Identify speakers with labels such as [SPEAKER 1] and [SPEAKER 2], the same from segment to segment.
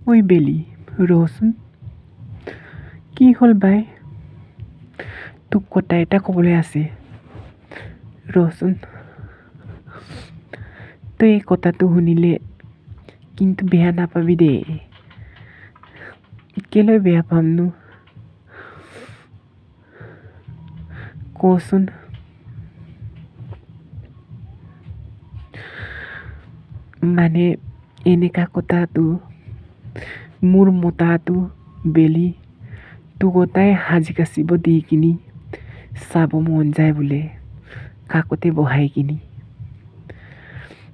[SPEAKER 1] ঐ বেলি ৰচোন। কি হ'ল বাই? তোক কথা এটা ক'বলৈ আছে। ৰচোন। তই এই কথাটো শুনিলে কিন্তু বেয়া নাপাবি দেই। কেলৈ বেয়া পামনো? কচোন। মানে এনেকা কথাটো মোৰ মতাটো বেলি তোকতাই সাজি কাচিব দি কিনি চাব মন যায় বোলে কাকতে বহাই কিনি।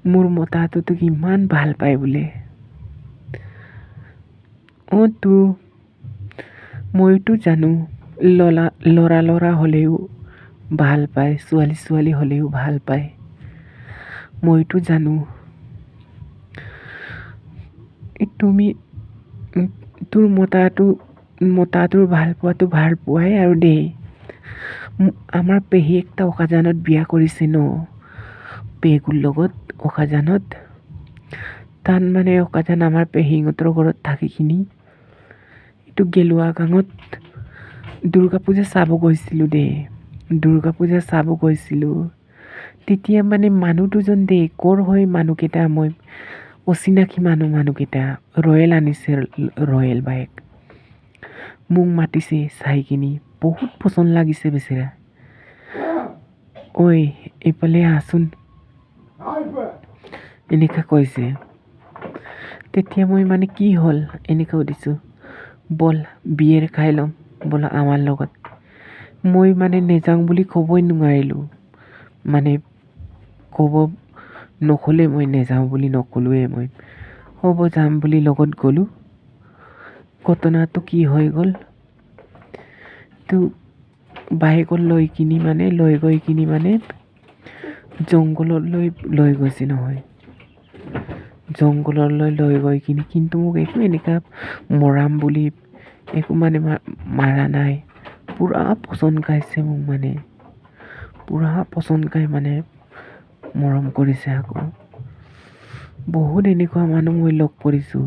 [SPEAKER 1] মোৰ মতাটো তোক ইমান ভাল পায় বোলে। তো মইতো জানো ল'ৰা হ'লেও ভাল পায়, ছোৱালী হ'লেও ভাল পায়। মইতো জানো। তুমি তোৰ মতাটোৰ ভাল পোৱাটো ভাল পোৱাই আৰু দেই। আমাৰ পেহী একটা অকাজানত বিয়া কৰিছে ন, পেগুৰ লগত অকাজানত। তাত মানে অকাজান আমাৰ পেহীহঁতৰ ঘৰত থাকি কিনি এইটো গেলুৱা গাঙত দুৰ্গা পূজা চাব গৈছিলোঁ দেই। দুৰ্গা পূজা চাব গৈছিলোঁ। তেতিয়া মানে মানুহ দুজন দেই, ক'ৰ হয় মানুহকেইটা মই অচিনাকি মানুহকেইটা ৰয়েল আনিছে, ৰয়েল বাইক। মোক মাতিছে চাই কিনি বহুত পচন্দ লাগিছে বেচেৰা। ঐ এইফালে আহচোন এনেকা কৈছে। তেতিয়া মই মানে কি হ'ল এনেকৈ সুধিছোঁ, ব'ল বিয়েৰ খাই ল'ম ব'লা আমাৰ লগত। মই মানে নেযাওঁ বুলি ক'বই নোৱাৰিলোঁ। মানে নক'লে মই নেযাওঁ বুলি নক'লোৱে মই। হ'ব যাম বুলি লগত গ'লোঁ। ঘটনাটো কি হৈ গ'ল, তো বাইকত লৈ গৈ কিনি মানে জংঘললৈ লৈ গৈছে নহয়। জংঘললৈ লৈ গৈ কিনি কিন্তু মোক একো এনেকা মৰাম বুলি একো মানে মাৰা নাই। পূৰা পচন্দ গাইছে মোক মানে। পূৰা পচন্দ গাই মানে মৰম কৰিছে আকৌ। বহুত এনেকুৱা মানুহ মই লগ কৰিছোঁ।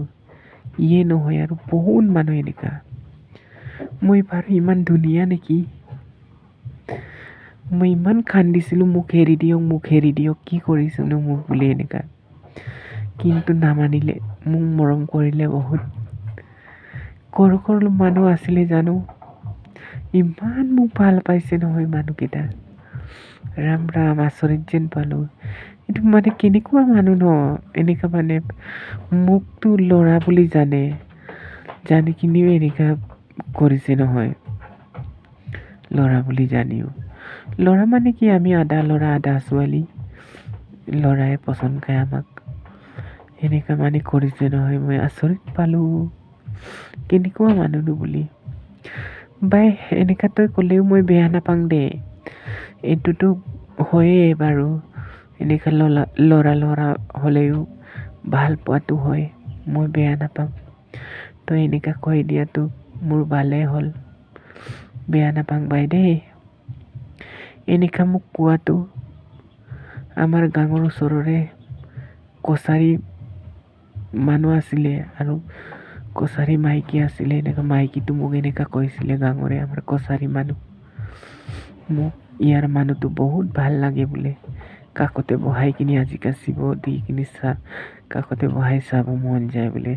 [SPEAKER 1] ইয়ে নহয় আৰু বহুত মানুহ এনেকা। মই বাৰু ইমান ধুনীয়া নেকি? মই ইমান কান্দিছিলোঁ মোক এৰি দিয়ক কি কৰিছোনো মোক বুলি এনেকা। কিন্তু নামানিলে, মোক মৰম কৰিলে বহুত। ক'ৰ মানুহ আছিলে জানো, ইমান মোক ভাল পাইছে নহয় মানুহকেইটা। ৰাম আচৰিত যেন পালোঁ। এইটো মানে কেনেকুৱা মানুহ ন, এনেকা মানে মোকতো ল'ৰা বুলি জানি কিনিও এনেকা কৰিছে নহয়। ল'ৰা বুলি জানিও। ল'ৰা মানে কি আমি আধা ল'ৰা আধা ছোৱালী। ল'ৰাই পচন্দ কৰে আমাক। এনেকা মানে কৰিছে নহয়, মই আচৰিত পালোঁ। কেনেকুৱা মানুহনো বুলি। বাই এনেকা তই ক'লেও মই বেয়া নাপাওঁ দেই। এইটোতো হয়েই বাৰু। এনেকা ল'ৰা হ'লেও ভাল পোৱাটো হয়, মই বেয়া নাপাওঁ। তই এনেকা কৈ দিয়াটো মোৰ ভালেই হ'ল। বেয়া নাপাওঁ বাই দেই। এনেকা মোক কোৱাটো। আমাৰ গাঁৱৰ ওচৰৰে কছাৰী মানুহ আছিলে আৰু কছাৰী মাইকী আছিলে। এনেকা মাইকীটো মোক এনেকা কৈছিলে, গাঁৱৰে আমাৰ কছাৰী মানুহ। মোক ইয়াৰ মানুহটো বহুত ভাল লাগে বোলে। কাষতে বহাই কিনি আজি কাচিব দি কিনি কাষতে বহাই চাব মন যায় বোলে।